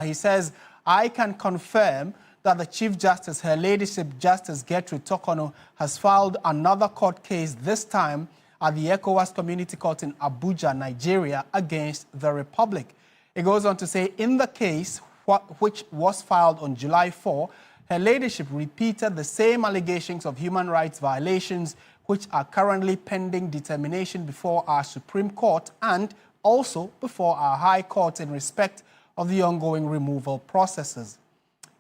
He says, I can confirm that the Chief Justice, Her Ladyship Justice Gertrude Tokono, has filed another court case, this time at the ECOWAS Community Court in Abuja, Nigeria, against the Republic. It goes on to say, in the case, which was filed on July 4, Her Ladyship repeated the same allegations of human rights violations which are currently pending determination before our Supreme Court and also before our High Court in respect of the ongoing removal processes.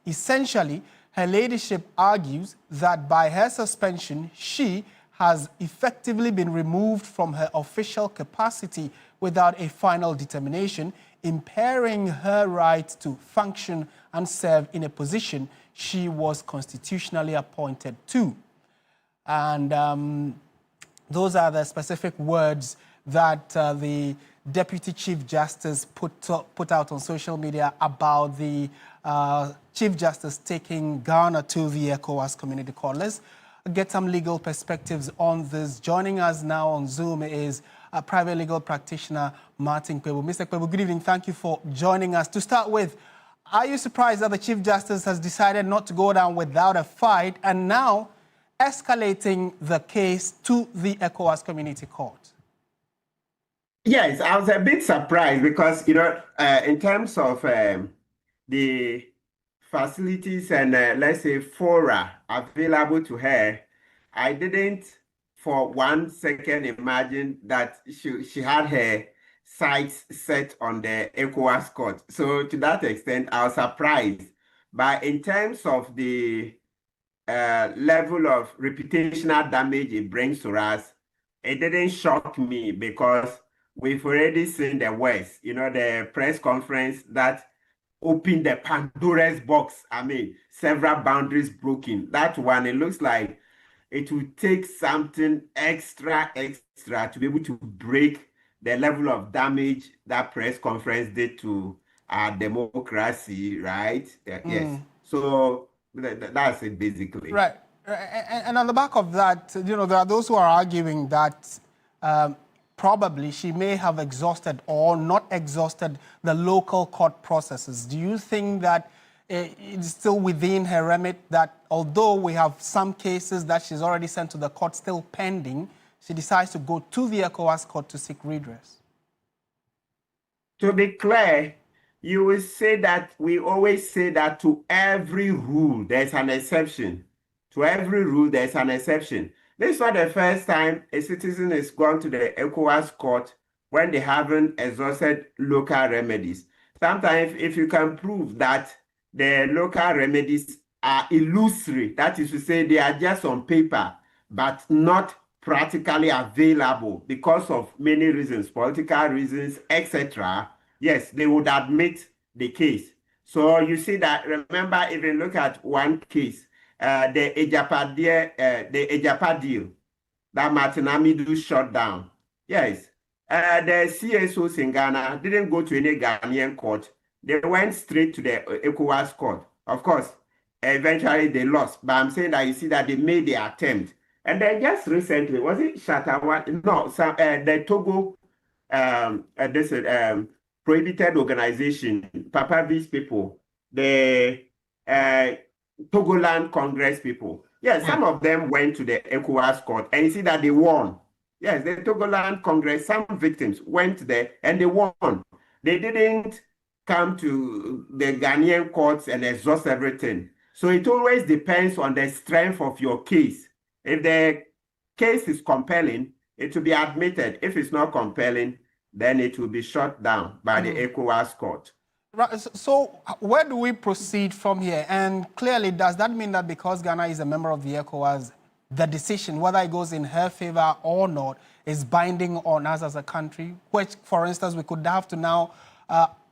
Essentially, Her Ladyship argues that by her suspension, she has effectively been removed from her official capacity without a final determination, impairing her right to function and serve in a position she was constitutionally appointed to. And those are the specific words that the Deputy Chief Justice put out on social media about the Chief Justice taking Ghana to the ECOWAS Community Court. Let's get some legal perspectives on this. Joining us now on Zoom is a private legal practitioner, Martin Kwebu. Mr. Kwebu, good evening. Thank you for joining us. To start with, are you surprised that the Chief Justice has decided not to go down without a fight and now escalating the case to the ECOWAS Community Court? Yes, I was a bit surprised because, in terms of the facilities and, let's say, fora available to her, I didn't for 1 second imagine that she had her sights set on the ECOWAS court. So to that extent, I was surprised. But in terms of the level of reputational damage it brings to us, it didn't shock me because we've already seen the worst, the press conference that opened the Pandora's box. I mean, several boundaries broken. That one, it looks like it would take something extra to be able to break the level of damage that press conference did to our democracy, right? Yes. So that's it, basically. Right. And on the back of that, there are those who are arguing that probably she may have exhausted or not exhausted the local court processes. Do you think that it's still within her remit that although we have some cases that she's already sent to the court still pending, she decides to go to the ECOWAS court to seek redress? To be clear, you will say that we always say that to every rule, there's an exception. To every rule, there's an exception. This is not the first time a citizen is gone to the ECOWAS court when they haven't exhausted local remedies. Sometimes, if you can prove that the local remedies are illusory, that is to say they are just on paper, but not practically available because of many reasons, political reasons, etc., yes, they would admit the case. So you see that, remember, even look at one case, the Ejapa deal that Martin Amidu shut down. Yes, the CSOs in Ghana didn't go to any Ghanaian court. They went straight to the ECOWAS court. Of course, eventually they lost. But I'm saying that you see that they made the attempt. And then just recently, was it Shatawa? No, the Togo, prohibited organization, Papa V's people, the Togoland Congress people. Yes, some of them went to the ECOWAS court and you see that they won. Yes, the Togoland Congress, some victims went there and they won. They didn't come to the Ghanaian courts and exhaust everything. So it always depends on the strength of your case. If the case is compelling, it will be admitted. If it's not compelling, then it will be shut down by the ECOWAS court. Right. So where do we proceed from here? And clearly, does that mean that because Ghana is a member of the ECOWAS, the decision, whether it goes in her favor or not, is binding on us as a country, which, for instance, we could have to now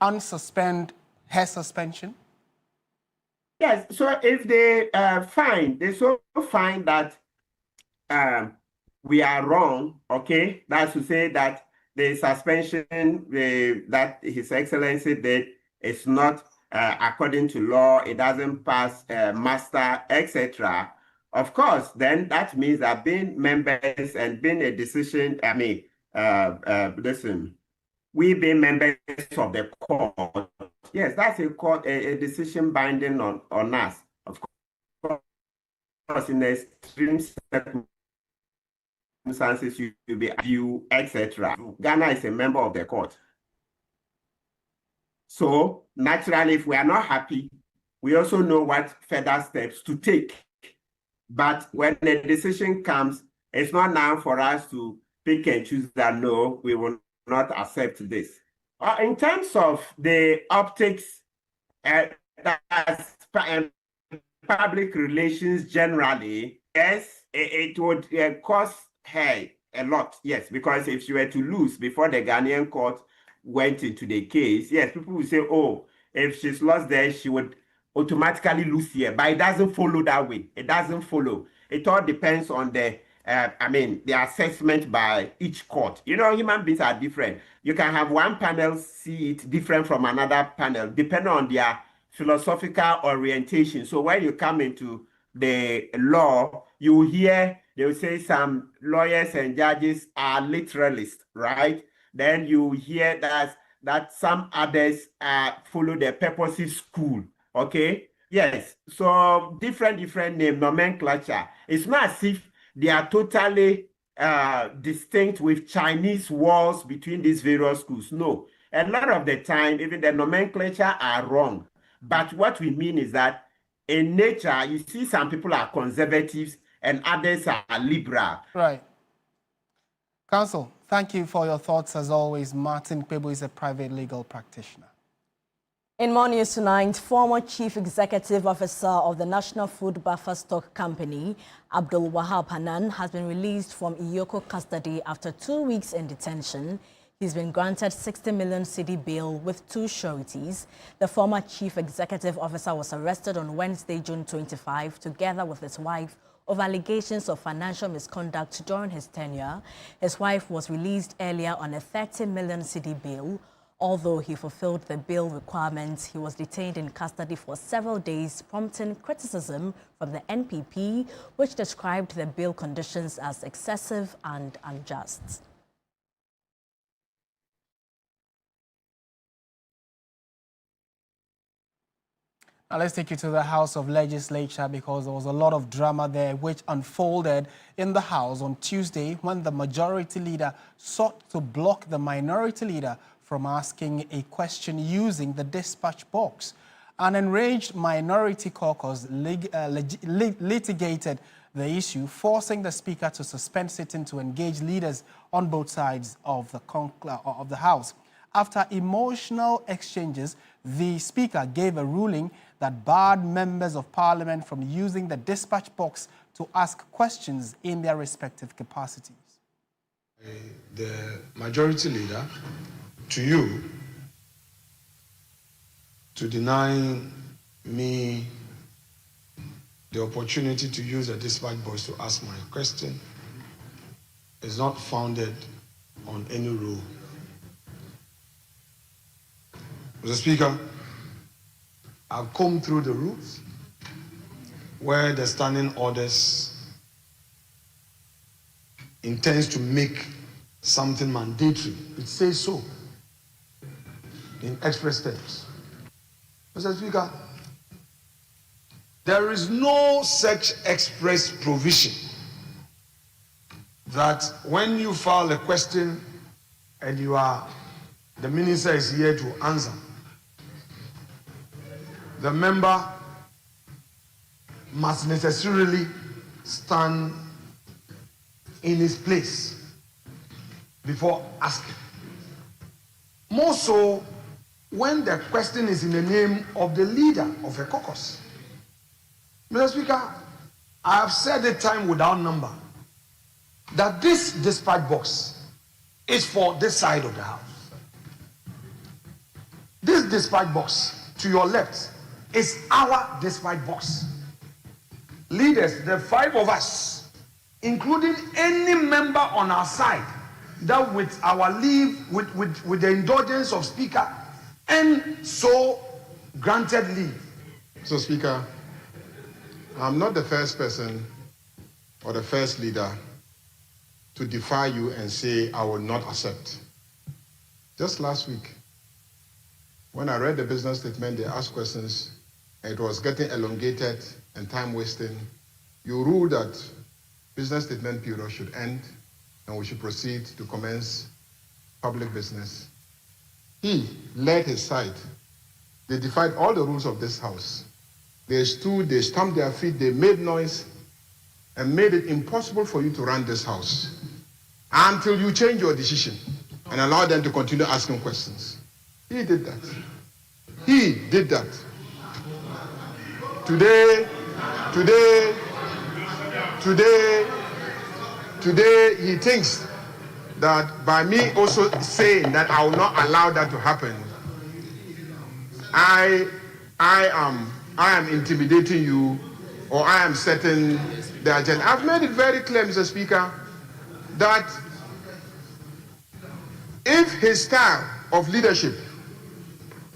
unsuspend her suspension? Yes. So if they find that we are wrong, okay, that's to say that the suspension that His Excellency did is not according to law, it doesn't pass muster, etc. Of course, then that means that being members and being a decision, listen, we being members of the court, Yes, that's a court, a decision binding on us. Of course, in extreme circumstances, you will be you, etc. Ghana is a member of the court. So naturally, if we are not happy, we also know what further steps to take. But when the decision comes, it's not now for us to pick and choose that, no, we will not accept this. In terms of the optics, that's public relations generally, yes, it would cost her a lot, yes, because if she were to lose before the Ghanaian court went into the case, yes, people would say, oh, if she's lost there, she would automatically lose here. But it doesn't follow that way. It doesn't follow. It all depends on the the assessment by each court. You know, human beings are different. You can have one panel see it different from another panel, depending on their philosophical orientation. So when you come into the law, you hear they will say some lawyers and judges are literalists, right? Then you hear that some others follow the purposive school. Okay. Yes. So different name nomenclature. It's not as if they are totally distinct with Chinese walls between these various schools. No. A lot of the time, even the nomenclature are wrong. But what we mean is that in nature, you see some people are conservatives and others are liberal. Right. Counsel, thank you for your thoughts as always. Martin Kpebu is a private legal practitioner. In more news tonight, former Chief Executive Officer of the National Food Buffer Stock Company, Abdul Wahab Hanan, has been released from Iyoko custody after 2 weeks in detention. He's been granted 60 million cedi bail with 2 sureties. The former Chief Executive Officer was arrested on Wednesday, June 25, together with his wife, of allegations of financial misconduct during his tenure. His wife was released earlier on a 30 million cedi bail. Although he fulfilled the bail requirements, he was detained in custody for several days, prompting criticism from the NPP, which described the bail conditions as excessive and unjust. Now let's take you to the House of Legislature because there was a lot of drama there which unfolded in the House on Tuesday when the majority leader sought to block the minority leader from asking a question using the dispatch box. An enraged minority caucus litigated the issue, forcing the Speaker to suspend sitting to engage leaders on both sides of the House. After emotional exchanges, the Speaker gave a ruling that barred members of Parliament from using the dispatch box to ask questions in their respective capacities. The majority leader, to you, to deny me the opportunity to use a dispatch box to ask my question is not founded on any rule. Mr. Speaker, I've combed through the rules where the standing orders intends to make something mandatory. It says so in express terms. Mr. Speaker, there is no such express provision that when you file a question and the minister is here to answer, the member must necessarily stand in his place before asking. More so when the question is in the name of the leader of a caucus. Mr. Speaker, I have said it time without number that this dispatch box is for this side of the House. This dispatch box to your left is our dispatch box. Leaders, the 5 of us, including any member on our side, that with our leave, with the indulgence of Speaker, and so granted leave. So, Speaker, I'm not the first person or the first leader to defy you and say I will not accept. Just last week, When I read the business statement, they asked questions, and it was getting elongated and time wasting. You ruled that business statement period should end and we should proceed to commence public business. He led his side. They defied all the rules of this house. They stood, they stamped their feet, they made noise, and made it impossible for you to run this house until you change your decision and allow them to continue asking questions. He did that. He did that. Today, he thinks that by me also saying that I will not allow that to happen, I am intimidating you, or I am setting the agenda. I've made it very clear, Mr. Speaker, that if his style of leadership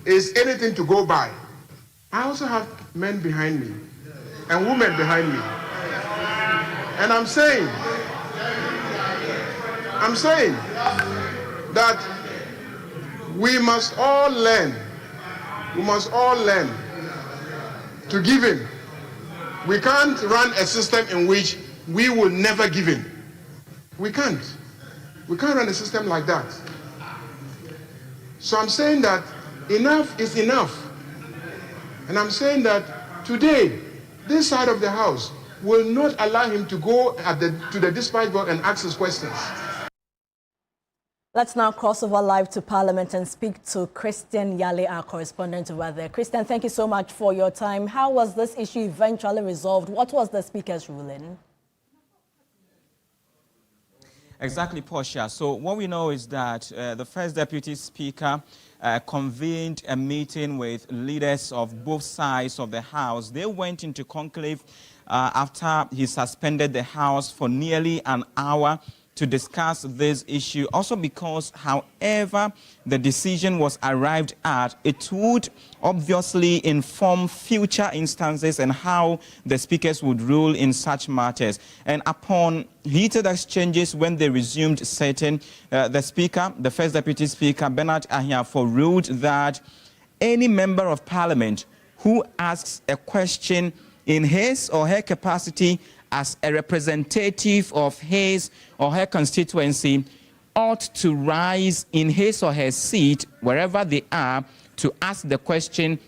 is anything to go by, I also have men behind me and women behind me. And I'm saying that we must all learn to give in. We can't run a system in which we will never give in. We can't run a system like that. So I'm saying that enough is enough. And I'm saying that today, this side of the house will not allow him to go to the dispatch box and ask his questions. Let's now cross over live to Parliament and speak to Christian Gali, our correspondent over there. Christian, thank you so much for your time. How was this issue eventually resolved? What was the Speaker's ruling? Exactly, Portia. So what we know is that the First Deputy Speaker convened a meeting with leaders of both sides of the House. They went into conclave after he suspended the House for nearly an hour to discuss this issue. Also because, however, the decision was arrived at, it would obviously inform future instances and how the speakers would rule in such matters. And upon heated exchanges when they resumed sitting, the Speaker, the First Deputy Speaker, Bernard Ahiafo, ruled that any member of Parliament who asks a question in his or her capacity as a representative of his or her constituency ought to rise in his or her seat, wherever they are, to ask the question,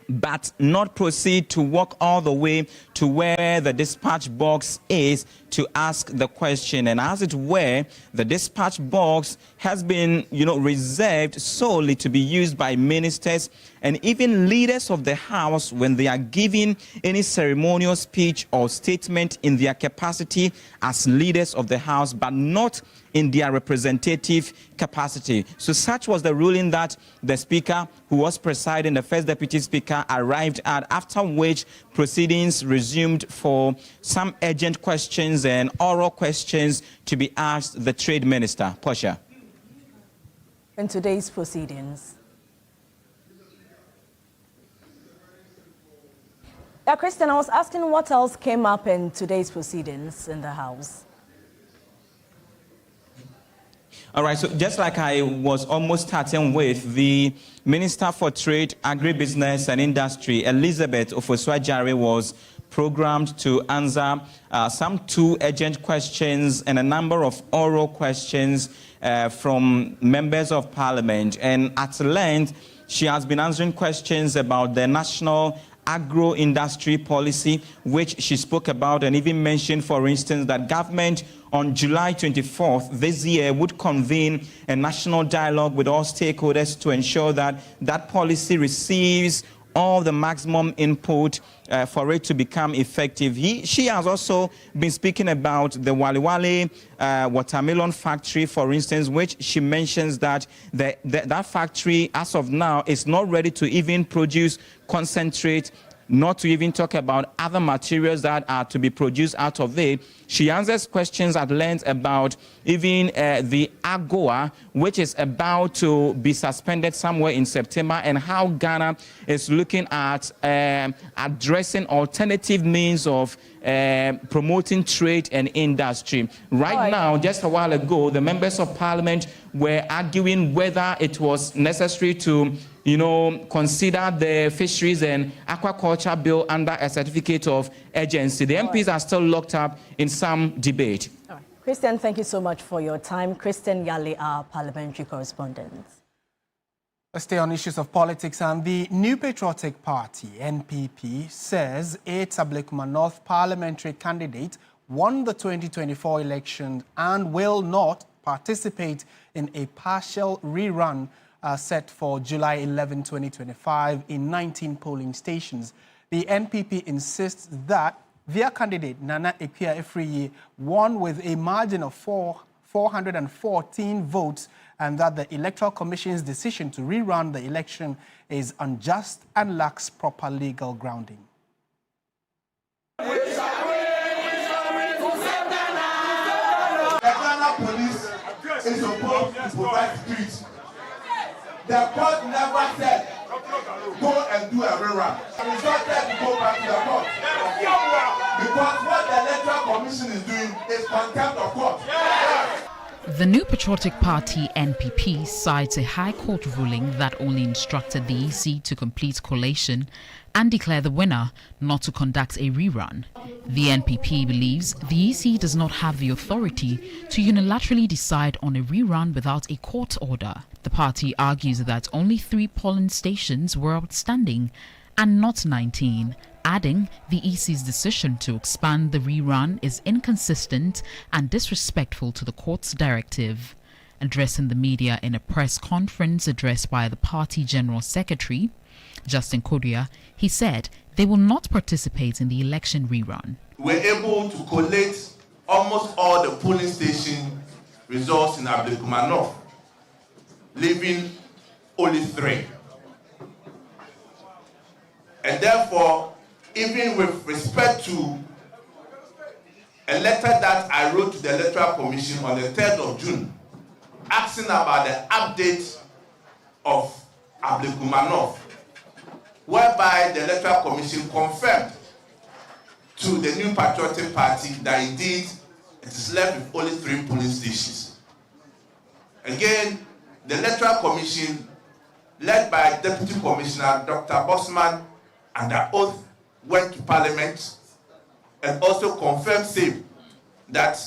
but not proceed to walk all the way to where the dispatch box is to ask the question. And as it were, the dispatch box has been, reserved solely to be used by ministers and even leaders of the House when they are giving any ceremonial speech or statement in their capacity as leaders of the House, but not in their representative capacity. So such was the ruling that the Speaker, who was presiding, the First Deputy Speaker, arrived at, after which proceedings resumed for some urgent questions and oral questions to be asked the Trade Minister. Portia. In today's proceedings. Yeah, Christian, I was asking what else came up in today's proceedings in the House. All right, so just like I was almost starting with, the Minister for Trade, Agribusiness and Industry, Elizabeth Ofosua-Jare, was programmed to answer some 2 urgent questions and a number of oral questions from members of Parliament. And at length, she has been answering questions about the national agro-industry policy, which she spoke about and even mentioned, for instance, that government on July 24th this year would convene a national dialogue with all stakeholders to ensure that that policy receives all the maximum input for it to become effective. She has also been speaking about the Waliwale watermelon factory, for instance, which she mentions that that factory, as of now, is not ready to even produce concentrate, not to even talk about other materials that are to be produced out of it. She answers questions at length about even the AGOA, which is about to be suspended somewhere in September, and how Ghana is looking at addressing alternative means of promoting trade and industry. Right now, just a while ago, the members of Parliament were arguing whether it was necessary to consider the fisheries and aquaculture bill under a certificate of urgency. The MPs are still locked up in some debate. All right. Christian, thank you so much for your time. Christian Gali, our parliamentary correspondent. Let's stay on issues of politics, and the New Patriotic Party, NPP, says its Ablekuma North parliamentary candidate won the 2024 election and will not participate in a partial rerun set for July 11, 2025 in 19 polling stations. The NPP insists that their candidate, Nana Ekuya-Afriyie, won with a margin of 414 votes, and that the Electoral Commission's decision to rerun the election is unjust and lacks proper legal grounding. The Ghana police is supposed to provide security. The court never said, go and do a rerun. The result said to go back to the court. Because what the Electoral Commission is doing is contempt of court. The New Patriotic Party, NPP, cites a High Court ruling that only instructed the EC to complete collation and declare the winner, not to conduct a rerun. The NPP believes the EC does not have the authority to unilaterally decide on a rerun without a court order. The party argues that only 3 polling stations were outstanding and not 19, adding the EC's decision to expand the rerun is inconsistent and disrespectful to the court's directive. Addressing the media in a press conference addressed by the party General Secretary, Justin Kodia, he said they will not participate in the election rerun. We're able to collate almost all the polling station results in Ablekuma North, leaving only 3. And therefore, even with respect to a letter that I wrote to the Electoral Commission on the 3rd of June, asking about the update of Ablekuma North, whereby the Electoral Commission confirmed to the New Patriotic Party that indeed it is left with only 3 polling stations. Again, the Electoral Commission, led by Deputy Commissioner Dr. Bosman, under oath, went to Parliament and also confirmed same that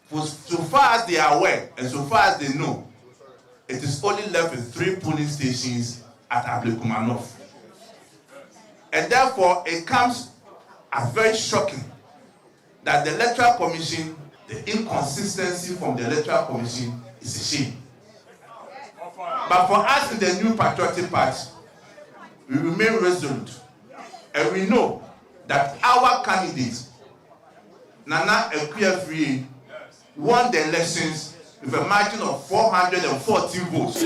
so far as they are aware and so far as they know, it is only left with 3 polling stations at Ablekuma North. And therefore, it comes as very shocking that the Electoral Commission, the inconsistency from the Electoral Commission is a shame. But for us in the New Patriotic Party, we remain resolute. And we know that our candidate, Nana Ekuya-Afriyie, won the elections with a margin of 414 votes.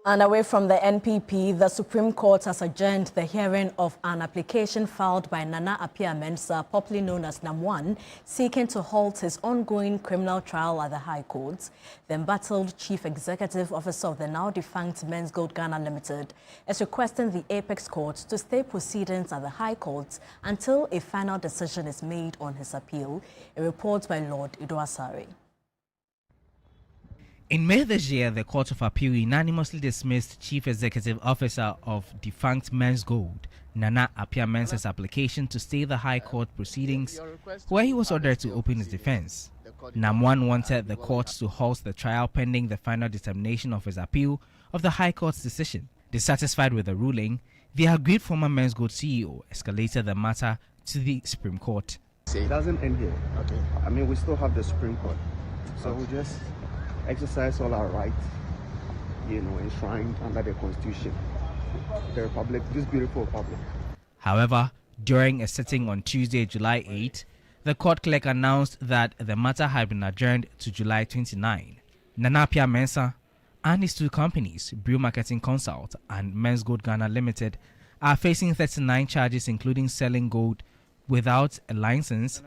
And away from the NPP, the Supreme Court has adjourned the hearing of an application filed by Nana Ama Mensah, popularly known as NAM1, seeking to halt his ongoing criminal trial at the High Court. The embattled Chief Executive Officer of the now-defunct Men's Gold Ghana Limited is requesting the Apex Court to stay proceedings at the High Court until a final decision is made on his appeal. A report by Lord Idoasari. In May this year, the Court of Appeal unanimously dismissed Chief Executive Officer of defunct Men's Gold, Nana Ama Mensah's application to stay the High Court proceedings, where he was ordered to open his defense. NAM1 wanted the court to halt the trial pending the final determination of his appeal of the High Court's decision. Dissatisfied with the ruling, the aggrieved former Men's Gold CEO escalated the matter to the Supreme Court. It doesn't end here. Okay. I mean, we still have the Supreme Court. So we just exercise all our rights, enshrined under the Constitution, the Republic, this beautiful Republic. However, during a sitting on Tuesday, July 8, the court clerk announced that the matter had been adjourned to July 29. Nana Ama Mensah and his 2 companies, Brew Marketing Consult and Men's Gold Ghana Limited, are facing 39 charges including selling gold without a license,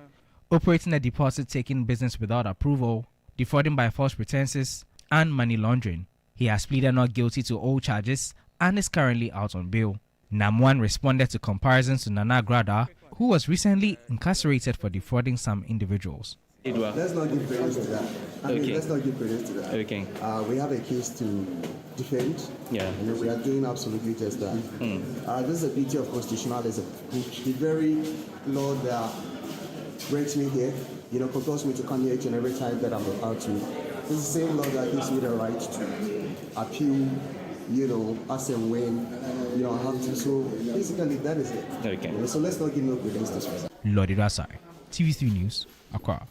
operating a deposit-taking business without approval, defrauding by false pretenses, and money laundering. He has pleaded not guilty to all charges and is currently out on bail. NAM1 responded to comparisons to Nana Grada, who was recently incarcerated for defrauding some individuals. Let's not give credit to that. I mean, let's not give credit to that. Okay. We have a case to defend. Yeah. And we are doing absolutely just that. This is the beauty of constitutionalism. The very law that brings me here, compels me to come here each and every time that I'm about to. It's the same law that gives me the right to appeal, as and when, have to. So basically, that is it. Okay. So let's not give no credence to this. Lodi Rasai, TV3 News, Accra.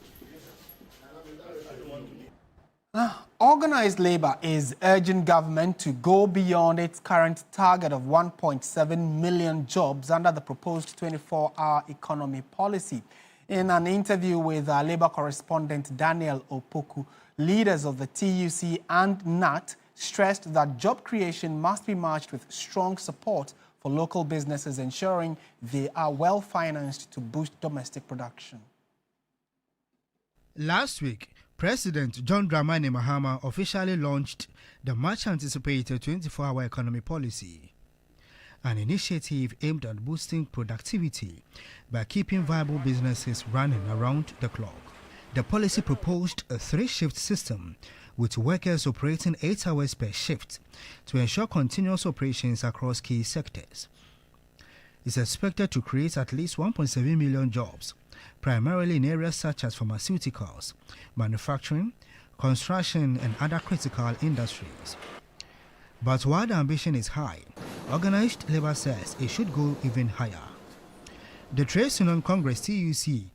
Organized labor is urging government to go beyond its current target of 1.7 million jobs under the proposed 24-hour economy policy. In an interview with our labor correspondent Daniel Opoku, leaders of the TUC and NAT stressed that job creation must be matched with strong support for local businesses, ensuring they are well financed to boost domestic production. Last week, President John Dramani Mahama officially launched the much-anticipated 24-hour economy policy, an initiative aimed at boosting productivity by keeping viable businesses running around the clock. The policy proposed a 3-shift system with workers operating 8 hours per shift to ensure continuous operations across key sectors. It's expected to create at least 1.7 million jobs, primarily in areas such as pharmaceuticals, manufacturing, construction, and other critical industries. But while the ambition is high, organized labor says it should go even higher. The Trade Union Congress TUC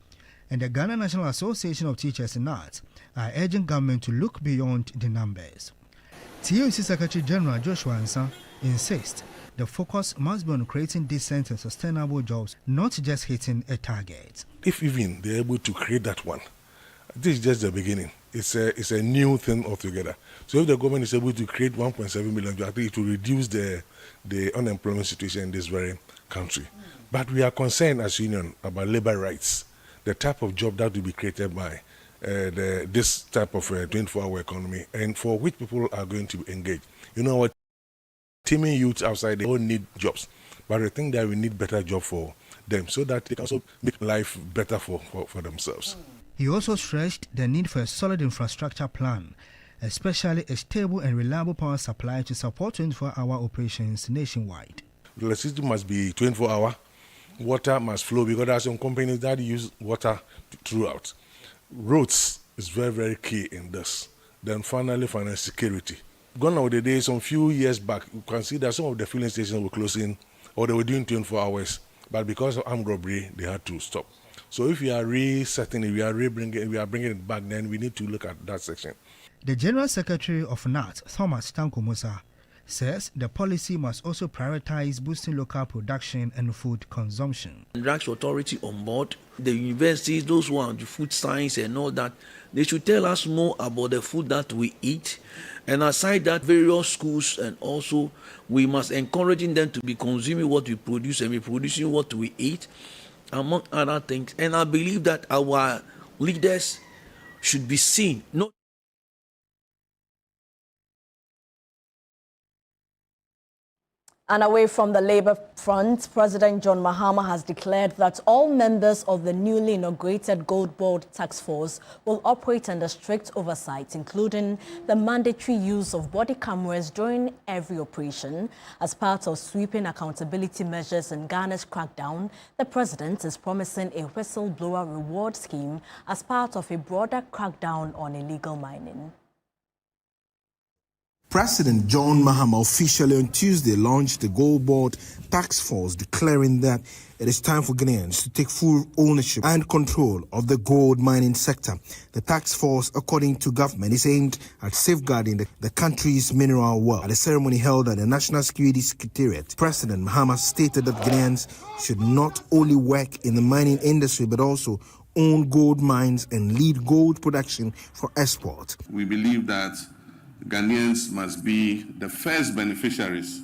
and the Ghana National Association of Teachers NAT are urging government to look beyond the numbers. TUC Secretary General Joshua Ansah insists the focus must be on creating decent and sustainable jobs, not just hitting a target. If even they're able to create that one, this is just the beginning. It's a new thing altogether. So if the government is able to create 1.7 million jobs, I think it will reduce the unemployment situation in this very country. But we are concerned as union about labor rights, the type of job that will be created by this type of 24-hour economy, and for which people are going to engage. You know what? Teaming youth outside, they all need jobs. But I think that we need better job for them so that they can also make life better for themselves. He also stressed the need for a solid infrastructure plan, especially a stable and reliable power supply to support 24-hour operations nationwide. The electricity must be 24-hour. Water must flow because there are some companies that use water throughout. Roads is very, very key in this. Then finally, financial security. Gone are the days, some few years back, you can see that some of the filling stations were closing or they were doing 24 hours. But because of armed robbery, they had to stop. So if we are resetting it, we are bringing it back, then we need to look at that section. The General Secretary of NAT, Thomas Tanko Musa, says the policy must also prioritize boosting local production and food consumption. Drugs Authority on board, the universities, those who are the food science and all that, they should tell us more about the food that we eat. And aside that, various schools, and also we must encouraging them to be consuming what we produce and be producing what we eat, among other things. And I believe that our leaders should be seen, not And away from the Labour front, President John Mahama has declared that all members of the newly inaugurated Gold Board Task Force will operate under strict oversight, including the mandatory use of body cameras during every operation. As part of sweeping accountability measures in Ghana's crackdown, the president is promising a whistleblower reward scheme as part of a broader crackdown on illegal mining. President John Mahama officially on Tuesday launched the Gold Board Task Force, declaring that it is time for Ghanaians to take full ownership and control of the gold mining sector. The task force, according to government, is aimed at safeguarding the country's mineral wealth. At a ceremony held at the National Security Secretariat, President Mahama stated that Ghanaians should not only work in the mining industry but also own gold mines and lead gold production for export. We believe that Ghanaians must be the first beneficiaries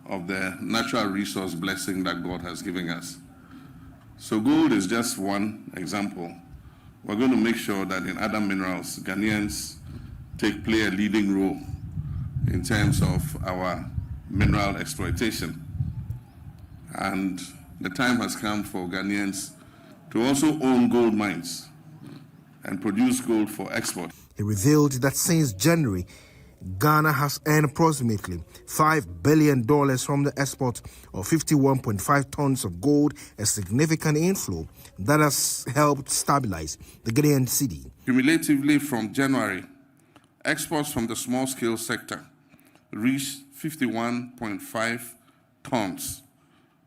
of the natural resource blessing that God has given us. So gold is just one example. We're going to make sure that in other minerals, Ghanaians play a leading role in terms of our mineral exploitation. And the time has come for Ghanaians to also own gold mines and produce gold for export. He revealed that since January, Ghana has earned approximately $5 billion from the export of 51.5 tons of gold, a significant inflow that has helped stabilize the Ghanaian cedi. Cumulatively from January, exports from the small-scale sector reached 51.5 tons,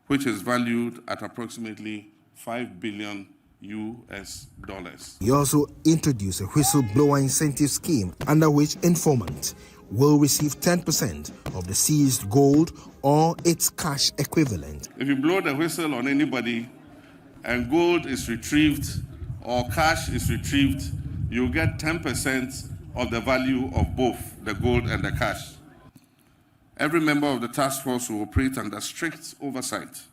which is valued at approximately $5 billion. He also introduced a whistleblower incentive scheme under which informants will receive 10% of the seized gold or its cash equivalent. If you blow the whistle on anybody and gold is retrieved or cash is retrieved, you get 10% of the value of both the gold and the cash. Every member of the task force will operate under strict oversight.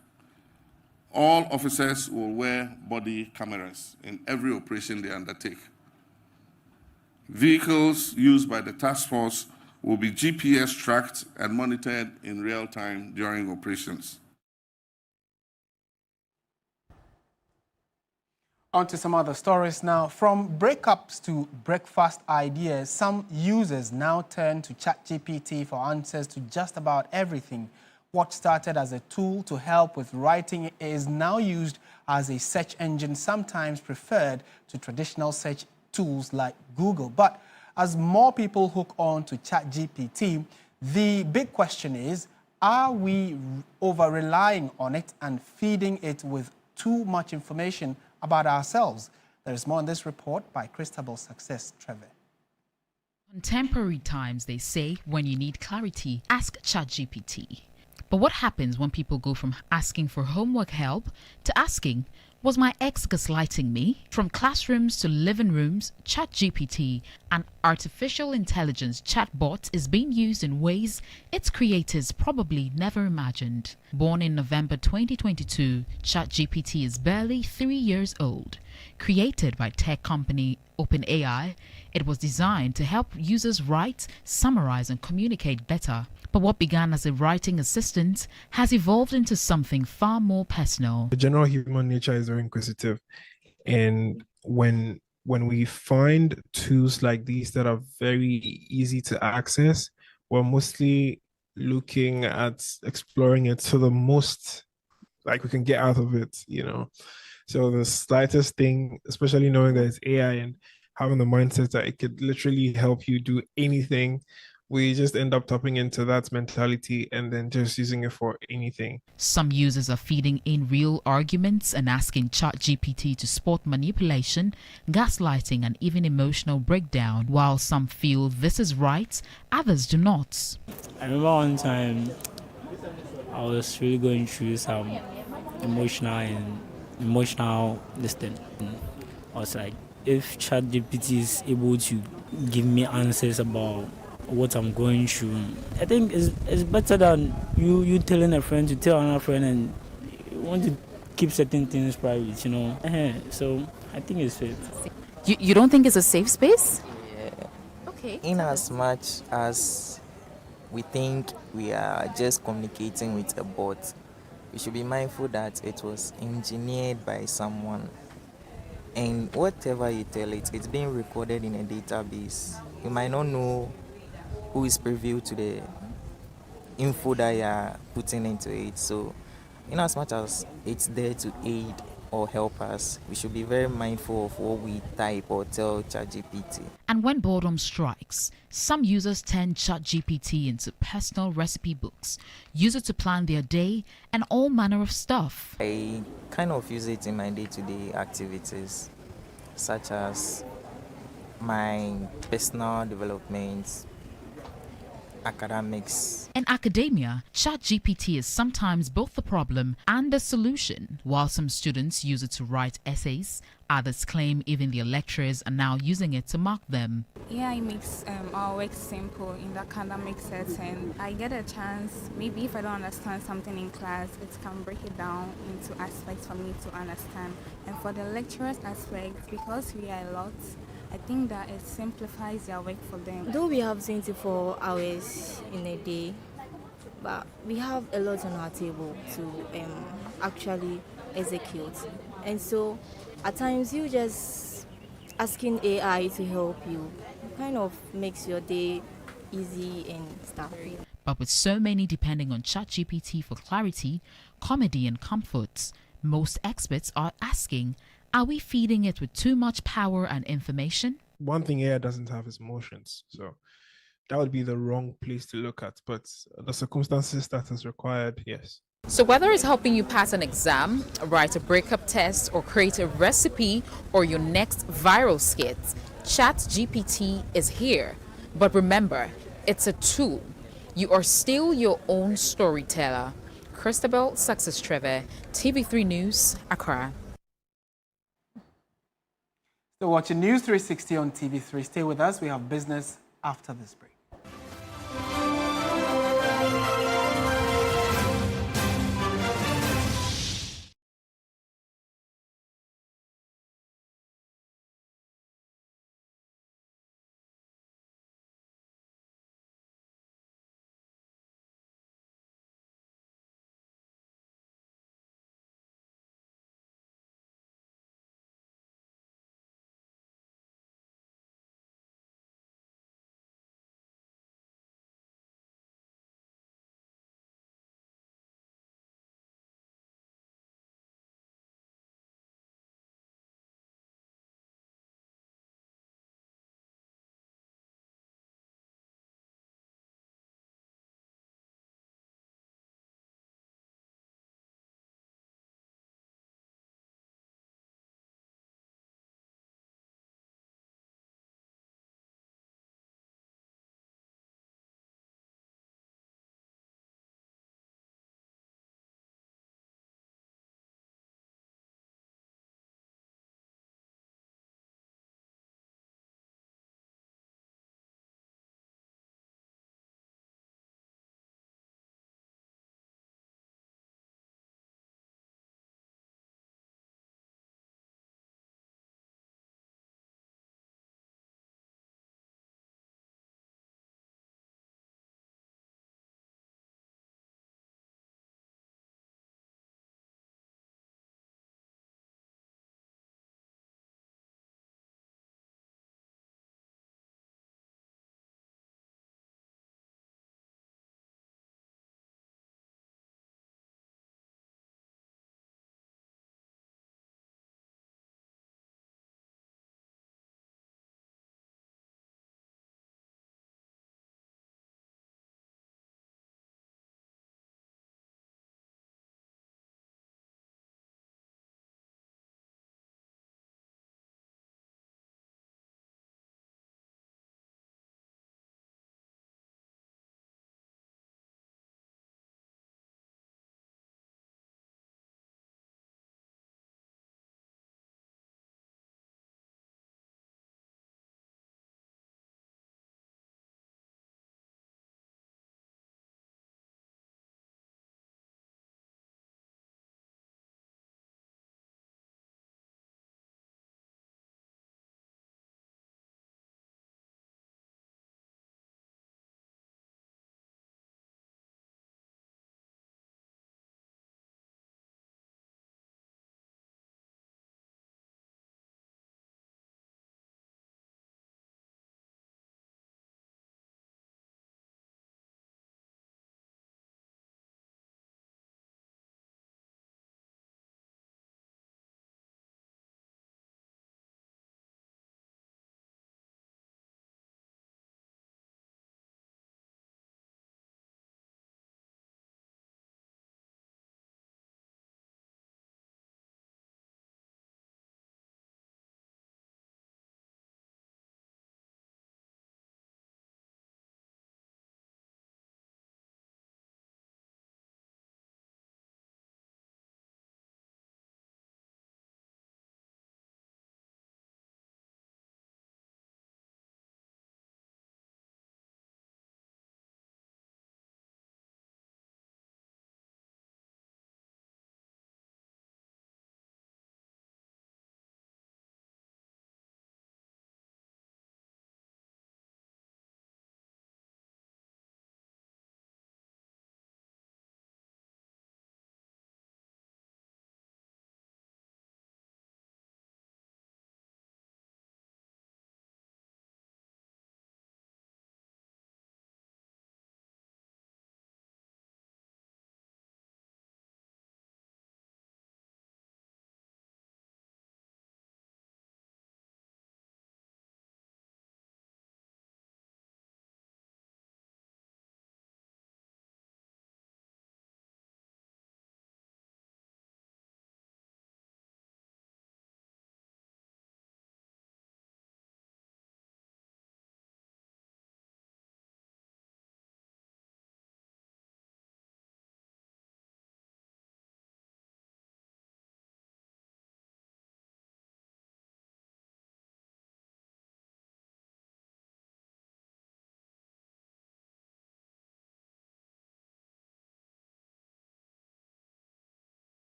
All officers will wear body cameras in every operation they undertake. Vehicles used by the task force will be GPS tracked and monitored in real time during operations. On to some other stories now. From breakups to breakfast ideas, some users now turn to ChatGPT for answers to just about everything. What started as a tool to help with writing is now used as a search engine, sometimes preferred to traditional search tools like Google. But as more people hook on to ChatGPT, the big question is, are we over-relying on it and feeding it with too much information about ourselves? There is more in this report by Christabel Success Trevor. Contemporary times, they say, when you need clarity, ask ChatGPT. But what happens when people go from asking for homework help to asking, was my ex gaslighting me? From classrooms to living rooms, ChatGPT, an artificial intelligence chatbot, is being used in ways its creators probably never imagined. Born in November 2022, ChatGPT is barely 3 years old. Created by tech company OpenAI, it was designed to help users write, summarize, and communicate better. But what began as a writing assistant has evolved into something far more personal. The general human nature is very inquisitive, and when we find tools like these that are very easy to access, we're mostly looking at exploring it to the most like we can get out of it, you know. So the slightest thing, especially knowing that it's AI and having the mindset that it could literally help you do anything, we just end up tapping into that mentality and then just using it for anything. Some users are feeding in real arguments and asking ChatGPT to spot manipulation, gaslighting, and even emotional breakdown. While some feel this is right, others do not. I remember one time I was really going through some emotional listing. I was like, if ChatGPT is able to give me answers about what I'm going through, I think it's better than you telling a friend to tell another friend, and you want to keep certain things private, you know. So I think it's safe. You don't think it's a safe space? Yeah. Okay. In as much as we think we are just communicating with a bot, we should be mindful that it was engineered by someone. And whatever you tell it, it's being recorded in a database. You might not know who is privy to the info that you are putting into it. So, in as much as it's there to aid or help us, we should be very mindful of what we type or tell ChatGPT. And when boredom strikes, some users turn ChatGPT into personal recipe books, use it to plan their day and all manner of stuff. I kind of use it in my day-to-day activities, such as my personal development, academics. In academia, ChatGPT is sometimes both the problem and the solution. While some students use it to write essays, others claim even their lecturers are now using it to mark them. Yeah, it makes our work simple in the academic setting. I get a chance, maybe if I don't understand something in class, it can break it down into aspects for me to understand. And for the lecturers' aspect, because we are a lot, I think that it simplifies their work for them. Though we have 24 hours in a day, but we have a lot on our table to actually execute. And so at times you just asking AI to help you kind of makes your day easy and stuff. But with so many depending on ChatGPT for clarity, comedy, and comforts, most experts are asking, are we feeding it with too much power and information? One thing AI doesn't have is emotions. So that would be the wrong place to look at. But the circumstances that is required, yes. So whether it's helping you pass an exam, write a breakup test, or create a recipe or your next viral skit, ChatGPT is here. But remember, it's a tool. You are still your own storyteller. Christabel Success Trevor, TV3 News, Accra. So watching News 360 on TV3. Stay with us. We have business after this break.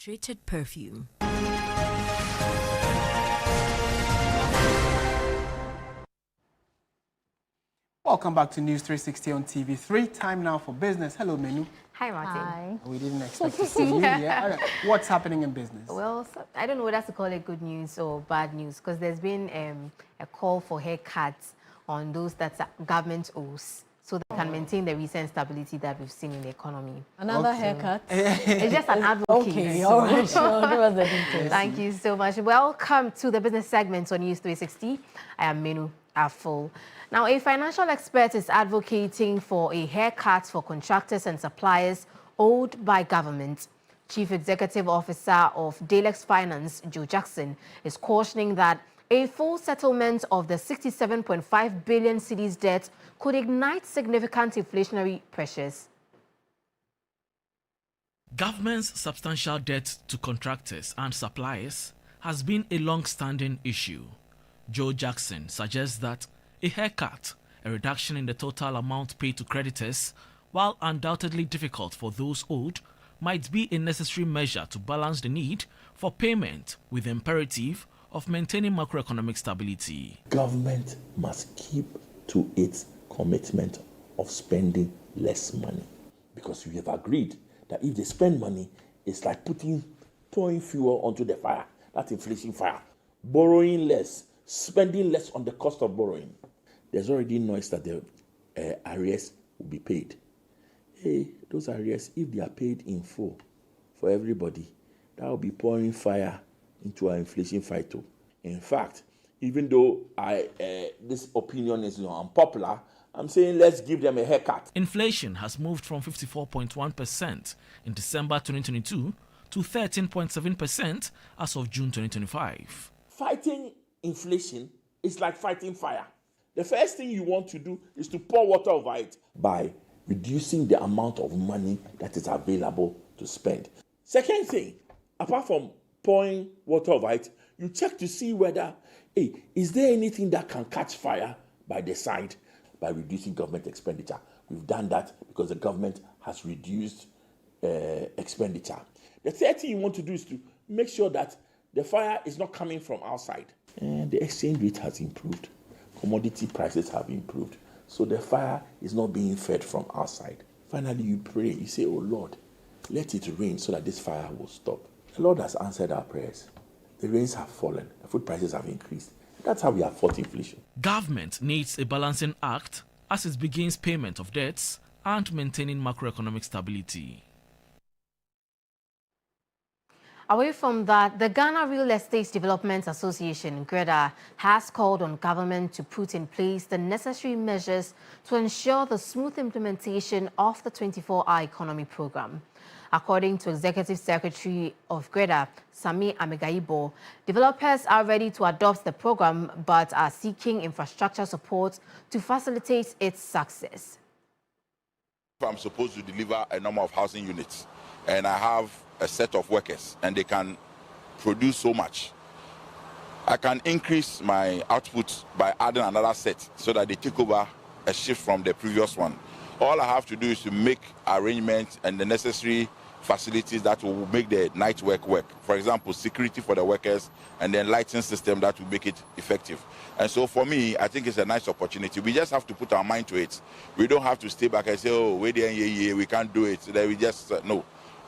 treated perfume. Welcome back to News 360 on TV3. Time now for business. Hello, Menu. Hi, Martin. Hi. We didn't expect to see you here. All right. What's happening in business? Well, I don't know whether to call it good news or bad news, because there's been a call for haircuts on those that government owes, so they can maintain the recent stability that we've seen in the economy. Another haircut? It's just an advocate. Okay, all right, sure. Give us the details. Thank you so much. Welcome to the business segment on News 360. I am Menu Aful. Now, a financial expert is advocating for a haircut for contractors and suppliers owed by government. Chief Executive Officer of Dalex Finance, Joe Jackson, is cautioning that a full settlement of the 67.5 billion cedis debt could ignite significant inflationary pressures. Government's substantial debt to contractors and suppliers has been a long-standing issue. Joe Jackson suggests that a haircut, a reduction in the total amount paid to creditors, while undoubtedly difficult for those owed, might be a necessary measure to balance the need for payment with the imperative of maintaining macroeconomic stability. Government must keep to its commitment of spending less money, because we have agreed that if they spend money, it's like pouring fuel onto the fire, that inflation fire. Borrowing less, spending less on the cost of borrowing. There's already noise that the arrears will be paid. Hey, those arrears, if they are paid in full for everybody, that will be pouring fire into our inflation fight too. In fact, even though this opinion is unpopular, I'm saying let's give them a haircut. Inflation has moved from 54.1% in December 2022 to 13.7% as of June 2025. Fighting inflation is like fighting fire. The first thing you want to do is to pour water over it by reducing the amount of money that is available to spend. Second thing, apart from pouring water over it, you check to see whether, is there anything that can catch fire by the side by reducing government expenditure. We've done that because the government has reduced expenditure. The third thing you want to do is to make sure that the fire is not coming from outside. And the exchange rate has improved. Commodity prices have improved. So the fire is not being fed from outside. Finally, you pray. You say, oh Lord, let it rain so that this fire will stop. The Lord has answered our prayers. The rains have fallen. The food prices have increased. That's how we have fought inflation. Government needs a balancing act as it begins payment of debts and maintaining macroeconomic stability. Away from that, the Ghana Real Estate Development Association, GREDA, has called on government to put in place the necessary measures to ensure the smooth implementation of the 24-hour economy program. According to Executive Secretary of GREDA, Sami Amegaibo, developers are ready to adopt the program but are seeking infrastructure support to facilitate its success. I'm supposed to deliver a number of housing units, and I have a set of workers, and they can produce so much. I can increase my output by adding another set so that they take over a shift from the previous one. All I have to do is to make arrangements and the necessary facilities that will make the night work. For example, security for the workers and then lighting system that will make it effective. And so for me, I think it's a nice opportunity. We just have to put our mind to it. We don't have to stay back and say, oh, wait there, we can't do it. Then we just, no.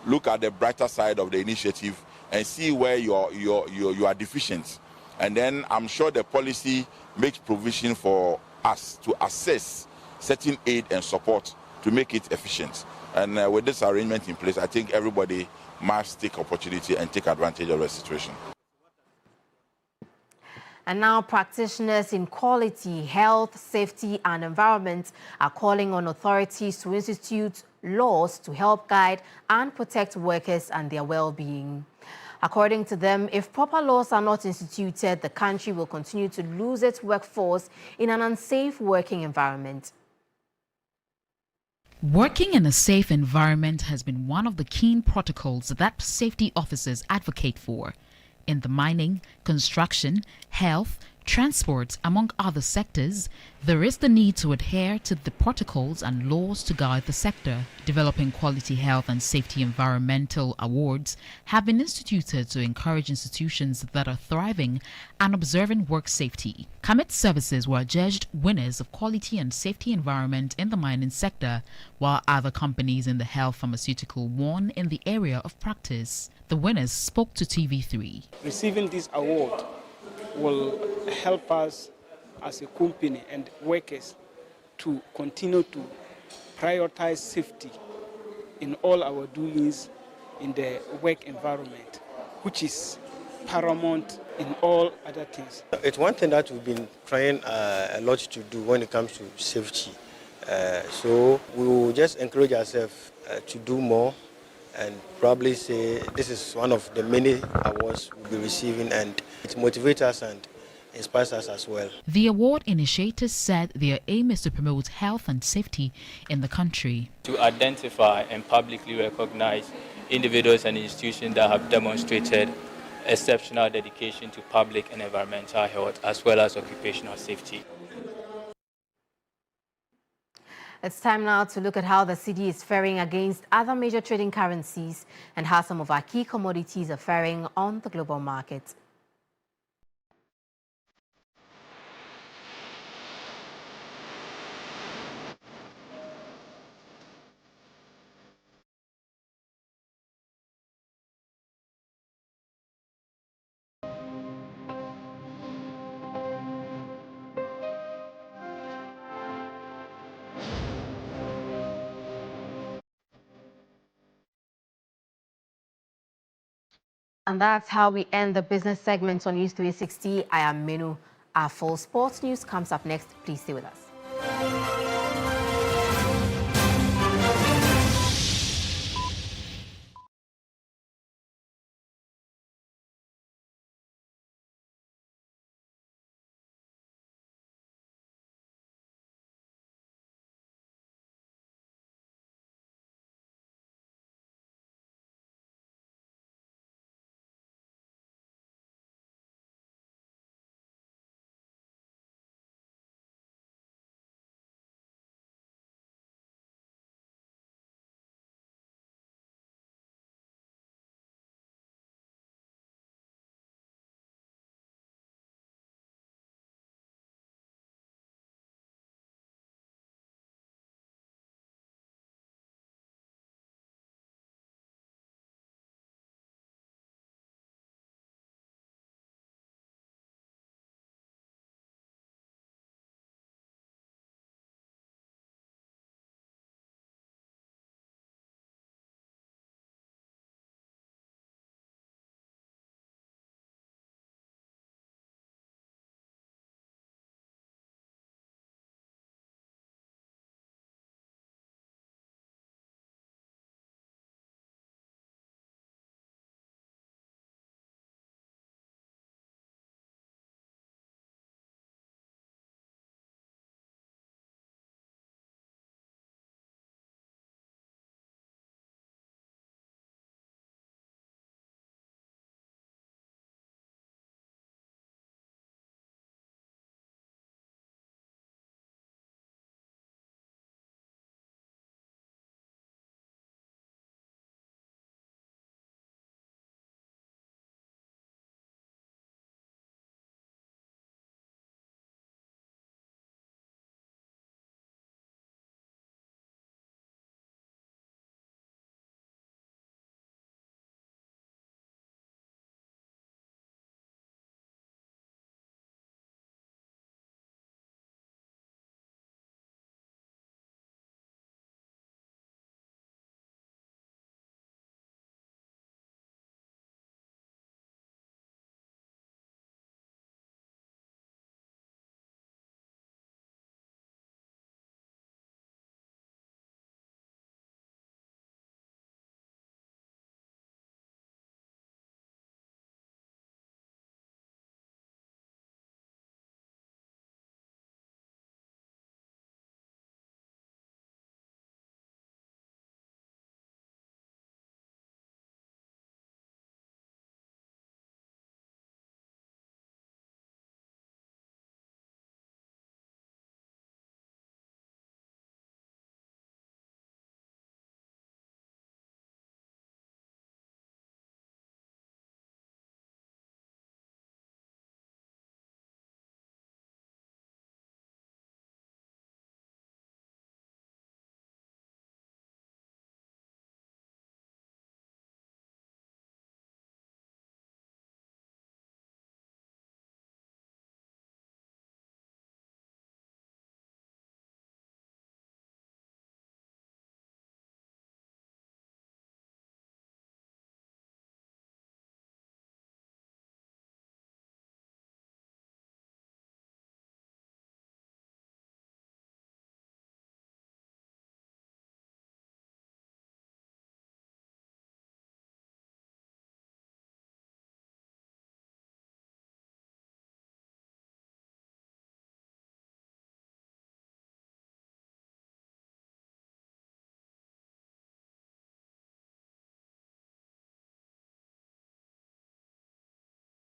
Look at the brighter side of the initiative and see where you are deficient. And then I'm sure the policy makes provision for us to assess certain aid and support to make it efficient. And with this arrangement in place, I think everybody must take opportunity and take advantage of the situation. And now practitioners in quality, health, safety and environment are calling on authorities to institute laws to help guide and protect workers and their well-being. According to them, if proper laws are not instituted, the country will continue to lose its workforce in an unsafe working environment. Working in a safe environment has been one of the key protocols that safety officers advocate for in the mining, construction, health, transport, among other sectors, there is the need to adhere to the protocols and laws to guide the sector. Developing quality health and safety environmental awards have been instituted to encourage institutions that are thriving and observing work safety. Commit Services were adjudged winners of quality and safety environment in the mining sector, while other companies in the health pharmaceutical won in the area of practice. The winners spoke to TV3. Receiving this award will help us as a company and workers to continue to prioritize safety in all our doings in the work environment, which is paramount in all other things. It's one thing that we've been trying a lot to do when it comes to safety. So we will just encourage ourselves to do more and probably say this is one of the many awards we'll be receiving, and it motivates us and inspires us as well. The award initiators said their aim is to promote health and safety in the country. To identify and publicly recognize individuals and institutions that have demonstrated exceptional dedication to public and environmental health as well as occupational safety. It's time now to look at how the cedi is faring against other major trading currencies and how some of our key commodities are faring on the global market. And that's how we end the business segment on News 360. I am Menu. Our full sports news comes up next. Please stay with us.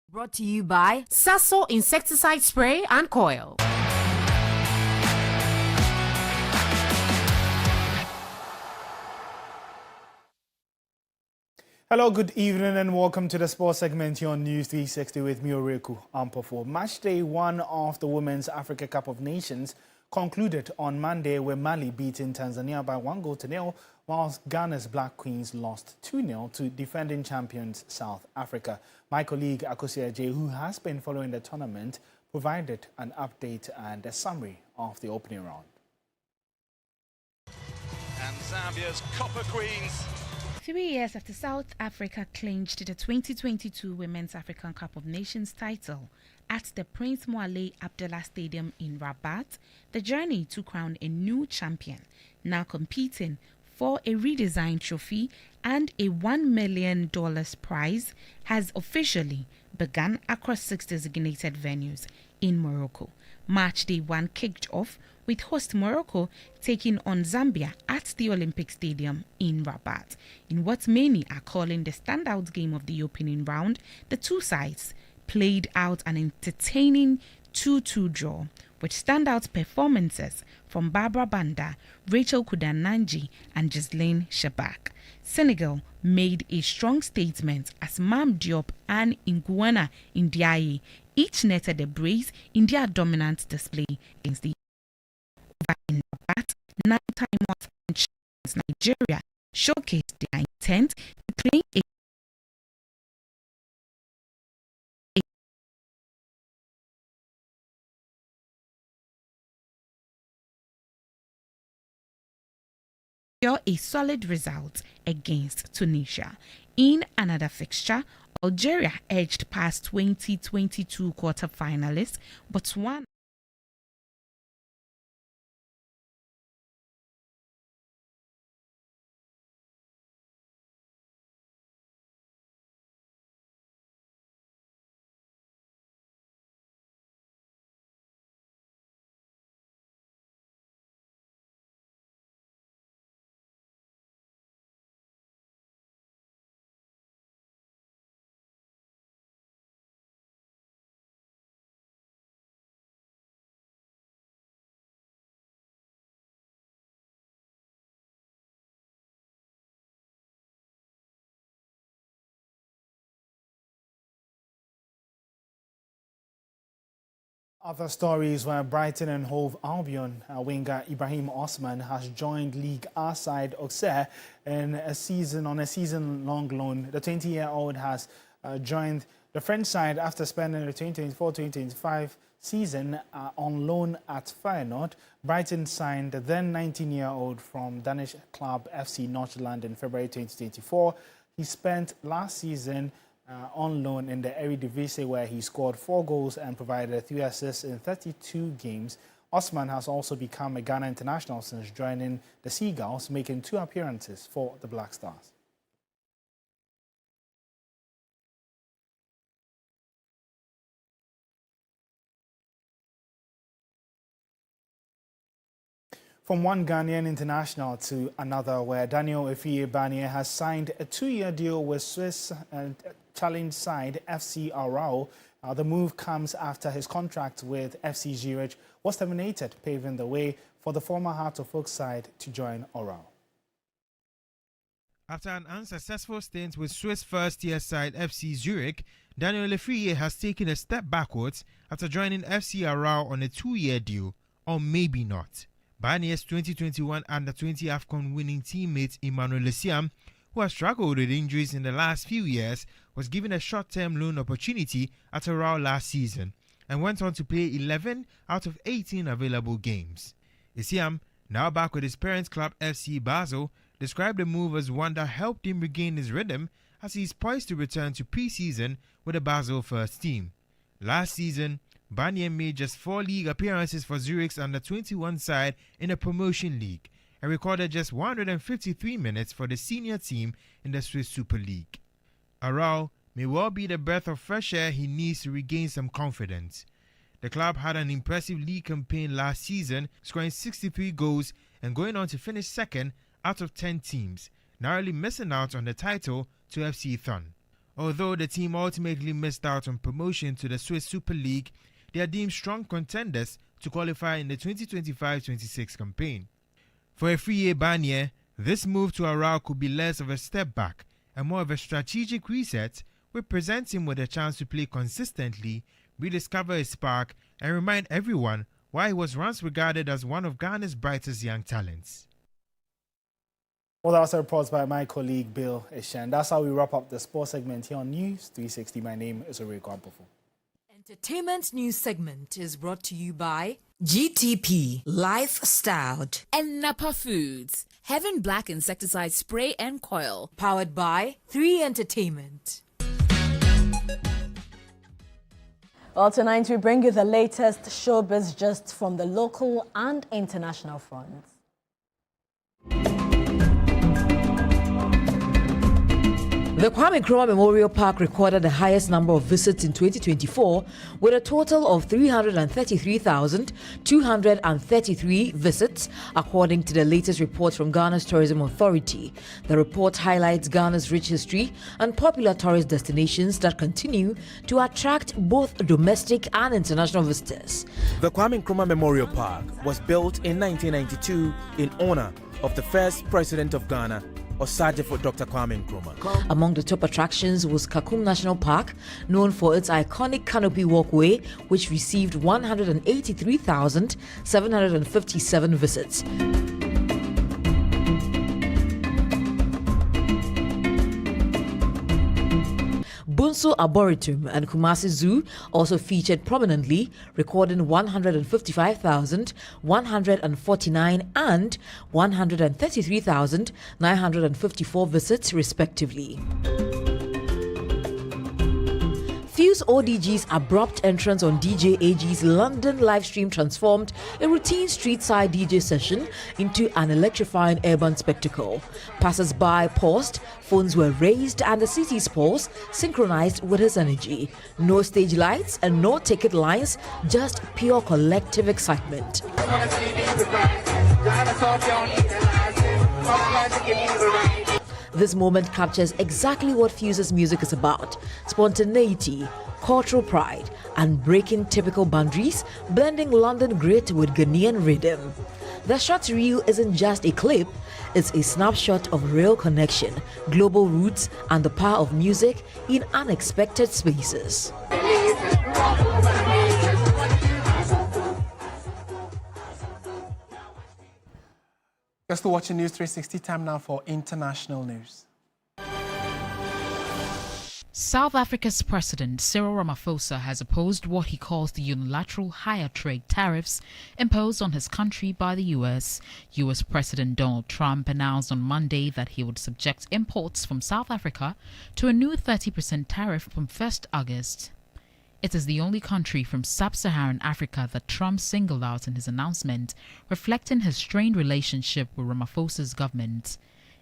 Brought to you by Sasso Insecticide Spray and Coil. Hello, good evening and welcome to the sports segment here on News 360 with me, Oreku Ampofo. Match day 1 of the Women's Africa Cup of Nations concluded on Monday where Mali beating Tanzania by 1-0, whilst Ghana's Black Queens lost 2-0 to defending champions South Africa. My colleague Akosia J, who has been following the tournament, provided an update and a summary of the opening round. And Zambia's Copper Queens. 3 years after South Africa clinched the 2022 Women's African Cup of Nations title at the Prince Moale Abdullah Stadium in Rabat, the journey to crown a new champion, now competing for a redesigned trophy and a $1 million prize, has officially begun across 6 designated venues in Morocco. Match day 1 kicked off with host Morocco taking on Zambia at the Olympic Stadium in Rabat. In what many are calling the standout game of the opening round, the two sides played out an entertaining 2-2 draw, with standout performances from Barbara Banda, Rachel Kudananji and Ghislaine Shabak. Senegal made a strong statement as Mam Diop and Nguena Ndiaye each netted a brace in their dominant display against the in Rabat. 9-time world champions Nigeria showcased their intent to play a solid result against Tunisia. In another fixture, Algeria edged past 2022 quarter-finalists Botswana. Other stories where Brighton and Hove Albion winger Ibrahim Osman has joined League R side Auxerre on a season-long loan. The 20-year-old has joined the French side after spending the 2024-2025 season on loan at Feyenoord. Brighton signed the then 19-year-old from Danish club FC Nordsjælland in February 2024. He spent last season on loan in the Eredivisie, where he scored 4 goals and provided 3 assists in 32 games. Osman has also become a Ghana international since joining the Seagulls, making 2 appearances for the Black Stars. From one Ghanaian international to another, where Daniel Efie-Barnier has signed a 2-year deal with Swiss challenge side FC Aarau. The move comes after his contract with FC Zurich was terminated, paving the way for the former Heart of Oak side to join Aarau. After an unsuccessful stint with Swiss first-tier side FC Zurich, Daniel Efie has taken a step backwards after joining FC Aarau on a 2-year deal, or maybe not. Barnier's 2021 Under-20 AFCON winning teammate Emmanuel Lesiam, who has struggled with injuries in the last few years, was given a short-term loan opportunity at Aarau last season and went on to play 11 out of 18 available games. Lesiam, now back with his parent club FC Basel, described the move as one that helped him regain his rhythm as he is poised to return to pre-season with the Basel first team. Last season, Barnier made just 4 league appearances for Zurich's under-21 side in the promotion league and recorded just 153 minutes for the senior team in the Swiss Super League. Aarau may well be the breath of fresh air he needs to regain some confidence. The club had an impressive league campaign last season, scoring 63 goals and going on to finish second out of 10 teams, narrowly missing out on the title to FC Thun. Although the team ultimately missed out on promotion to the Swiss Super League, they are deemed strong contenders to qualify in the 2025-26 campaign. For Efriye Banier, this move to Aarau could be less of a step back and more of a strategic reset, which presents him with a chance to play consistently, rediscover his spark, and remind everyone why he was once regarded as one of Ghana's brightest young talents. Well, that was a report by my colleague Bill Ishan. That's how we wrap up the sports segment here on News 360. My name is Orego Ampofo. Entertainment news segment is brought to you by GTP Lifestyle and Napa Foods. Heaven Black Insecticide Spray and Coil. Powered by 3 Entertainment. Well, tonight we bring you the latest showbiz gist from the local and international fronts. The Kwame Nkrumah Memorial Park recorded the highest number of visits in 2024 with a total of 333,233 visits, according to the latest report from Ghana's Tourism Authority. The report highlights Ghana's rich history and popular tourist destinations that continue to attract both domestic and international visitors. The Kwame Nkrumah Memorial Park was built in 1992 in honor of the first president of Ghana, Osagyefo Dr. Kwame Nkrumah. Among the top attractions was Kakum National Park, known for its iconic canopy walkway, which received 183,757 visits. Bunso Arboretum and Kumasi Zoo also featured prominently, recording 155,149 and 133,954 visits respectively. Fuse ODG's abrupt entrance on DJ AG's London livestream transformed a routine street-side DJ session into an electrifying urban spectacle. Passers-by paused, phones were raised, and the city's pulse synchronized with his energy. No stage lights and no ticket lines, just pure collective excitement. This moment captures exactly what Fuse's music is about: spontaneity, cultural pride, and breaking typical boundaries, blending London grit with Ghanaian rhythm. The short reel isn't just a clip, it's a snapshot of real connection, global roots, and the power of music in unexpected spaces. You're still watching News 360. Time now for international news. South Africa's President Cyril Ramaphosa has opposed what he calls the unilateral higher trade tariffs imposed on his country by the U.S. U.S. President Donald Trump announced on Monday that he would subject imports from South Africa to a new 30% tariff from 1st August. It is the only country from sub-Saharan Africa that Trump singled out in his announcement, reflecting his strained relationship with Ramaphosa's government.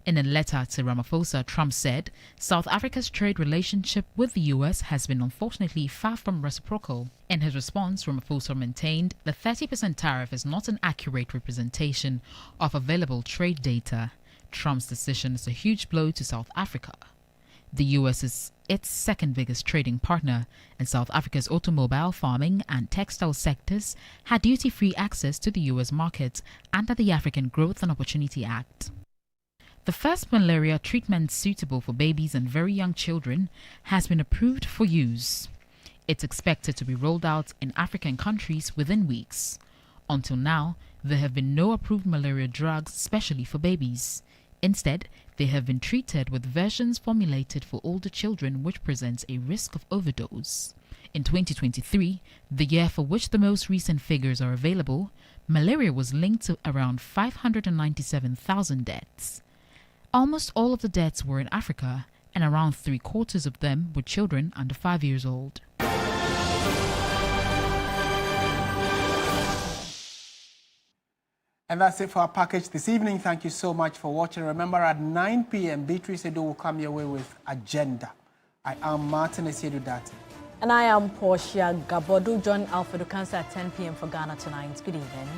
In a letter to Ramaphosa, Trump said, South Africa's trade relationship with the U.S. has been unfortunately far from reciprocal. In his response, Ramaphosa maintained the 30% tariff is not an accurate representation of available trade data. Trump's decision is a huge blow to South Africa. The U.S. is its second biggest trading partner, and South Africa's automobile, farming, and textile sectors had duty-free access to the U.S. market under the African Growth and Opportunity Act. The first malaria treatment suitable for babies and very young children has been approved for use. It's expected to be rolled out in African countries within weeks. Until now, there have been no approved malaria drugs specially for babies. Instead, they have been treated with versions formulated for older children, which presents a risk of overdose. In 2023, the year for which the most recent figures are available, malaria was linked to around 597,000 deaths. Almost all of the deaths were in Africa, and around 3/4 of them were children under 5 years old. And that's it for our package this evening. Thank you so much for watching. Remember, at 9 p.m., Beatrice Edo will come your way with Agenda. I am Martin Asiedu-Dartey. And I am Portia Gabor. Do join Alfredo Cancer at 10 p.m. for Ghana Tonight. Good evening.